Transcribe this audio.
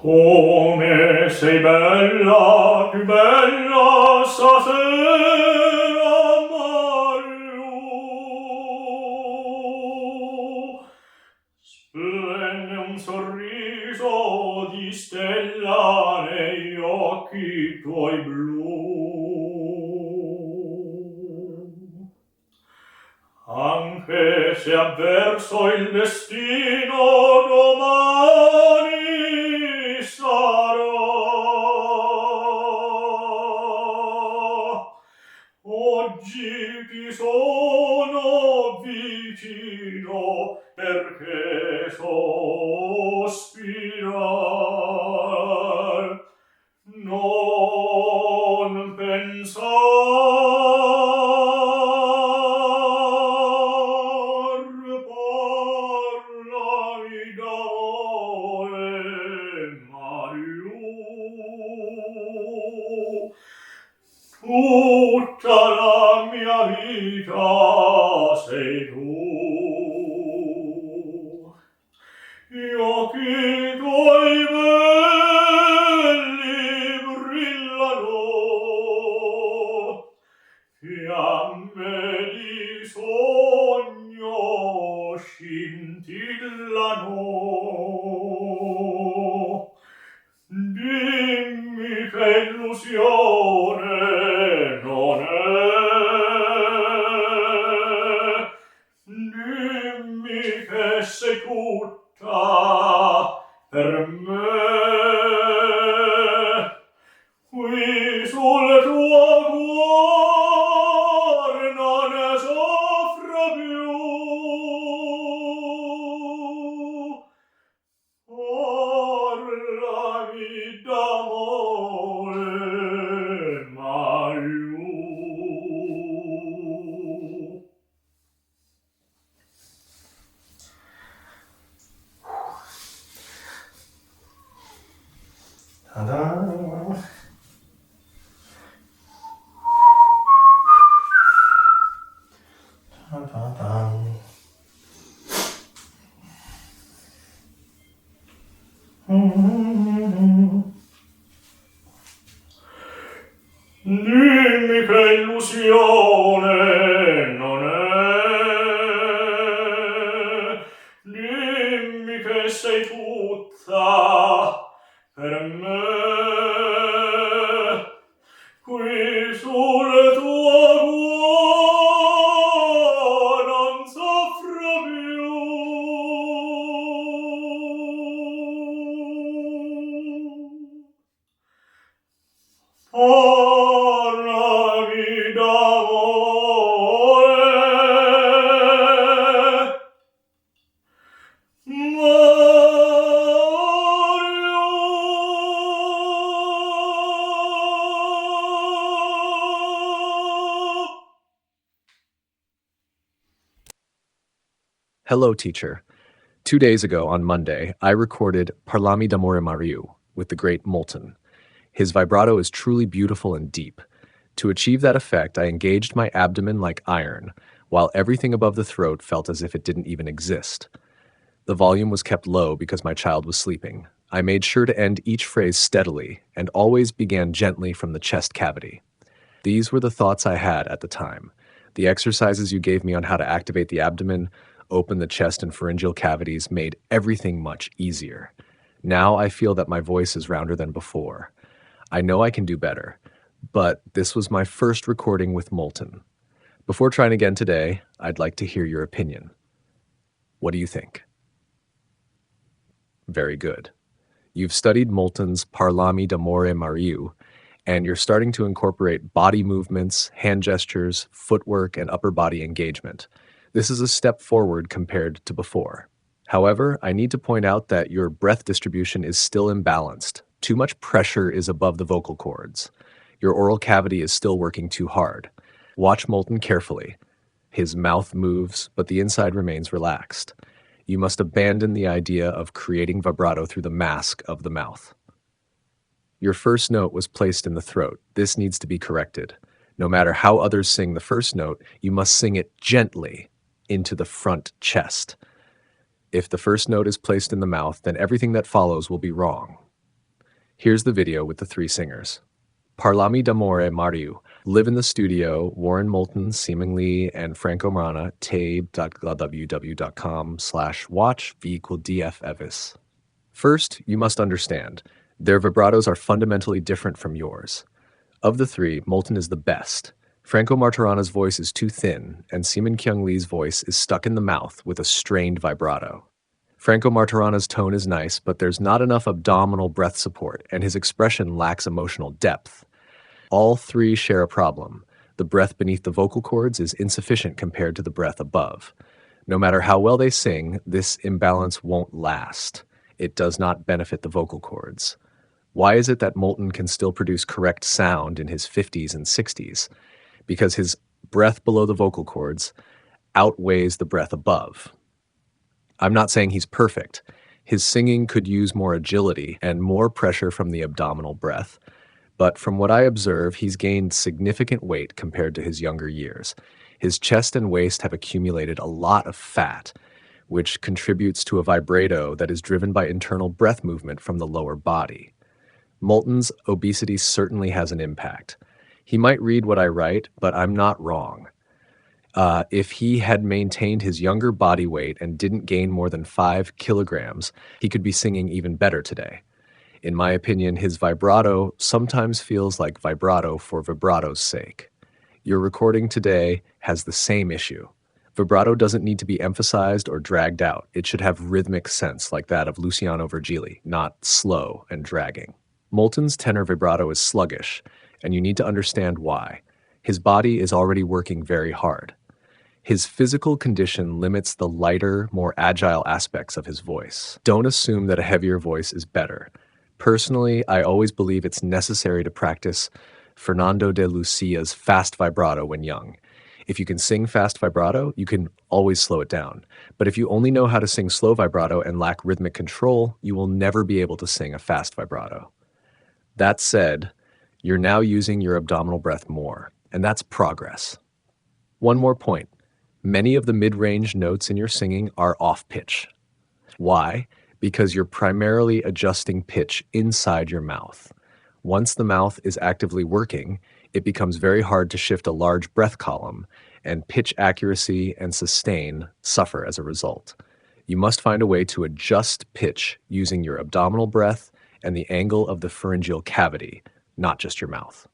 Come sei bella, più bella stasera, Mariù. Splende un sorriso di stella negli occhi tuoi blu. Anche se avverso il destino domani sarò, oggi ti sono vicino perché sospirar, non pensar, parlami d'amore, Mariù. Tutta la mia vita sei tu. Gli occhi tuoi belli brillano, fiamme di sogno scintillano. Dimmi che illusione non è, dimmi che sei tutta per me. Qui sul tuo cuore non ne soffro più. Parlami d'amore, Mariù. Ta-da! Ta-da-da. Dimmi che illusione non è, dimmi che sei tutta per me. Qui sul tuo cuore non soffro più. Parlami d'amore, Mariù. Hello, teacher. 2 days ago, on Monday, I recorded Parlami d'amore Mariù with the great Moulton. His vibrato is truly beautiful and deep. To achieve that effect, I engaged my abdomen like iron, while everything above the throat felt as if it didn't even exist. The volume was kept low because my child was sleeping. I made sure to end each phrase steadily and always began gently from the chest cavity. These were the thoughts I had at the time. The exercises you gave me on how to activate the abdomen, open the chest and pharyngeal cavities made everything much easier. Now I feel that my voice is rounder than before. I know I can do better, but this was my first recording with Moulton. Before trying again today, I'd like to hear your opinion. What do you think? Very good. You've studied Moulton's Parlami d'amore Mariù, and you're starting to incorporate body movements, hand gestures, footwork, and upper body engagement. This is a step forward compared to before. However, I need to point out that your breath distribution is still imbalanced. Too much pressure is above the vocal cords. Your oral cavity is still working too hard. Watch Moulton carefully. His mouth moves, but the inside remains relaxed. You must abandon the idea of creating vibrato through the mask of the mouth. Your first note was placed in the throat. This needs to be corrected. No matter how others sing the first note, you must sing it gently into the front chest. If the first note is placed in the mouth, then everything that follows will be wrong. Here's the video with the three singers. Parlami d'amore Mariù. Live in the studio, Warren Moulton, seemingly, and Franco Marana, tabe.www.com/watch v=df evis. First, you must understand, their vibratos are fundamentally different from yours. Of the three, Moulton is the best. Franco Martorana's voice is too thin, and Seemin Kyung Lee's voice is stuck in the mouth with a strained vibrato. Franco Martorana's tone is nice, but there's not enough abdominal breath support, and his expression lacks emotional depth. All three share a problem. The breath beneath the vocal cords is insufficient compared to the breath above. No matter how well they sing, this imbalance won't last. It does not benefit the vocal cords. Why is it that Moulton can still produce correct sound in his 50s and 60s? Because his breath below the vocal cords outweighs the breath above. I'm not saying he's perfect. His singing could use more agility and more pressure from the abdominal breath, but from what I observe, he's gained significant weight compared to his younger years. His chest and waist have accumulated a lot of fat, which contributes to a vibrato that is driven by internal breath movement from the lower body. Moulton's obesity certainly has an impact. He might read what I write, but I'm not wrong. If he had maintained his younger body weight and didn't gain more than 5 kilograms, he could be singing even better today. In my opinion, his vibrato sometimes feels like vibrato for vibrato's sake. Your recording today has the same issue. Vibrato doesn't need to be emphasized or dragged out. It should have rhythmic sense like that of Luciano Virgili, not slow and dragging. Moulton's tenor vibrato is sluggish, and you need to understand why. His body is already working very hard. His physical condition limits the lighter, more agile aspects of his voice. Don't assume that a heavier voice is better. Personally, I always believe it's necessary to practice Fernando de Lucia's fast vibrato when young. If you can sing fast vibrato, you can always slow it down. But if you only know how to sing slow vibrato and lack rhythmic control, you will never be able to sing a fast vibrato. That said, you're now using your abdominal breath more, and that's progress. One more point. Many of the mid-range notes in your singing are off-pitch. Why? Because you're primarily adjusting pitch inside your mouth. Once the mouth is actively working, it becomes very hard to shift a large breath column, and pitch accuracy and sustain suffer as a result. You must find a way to adjust pitch using your abdominal breath and the angle of the pharyngeal cavity, not just your mouth.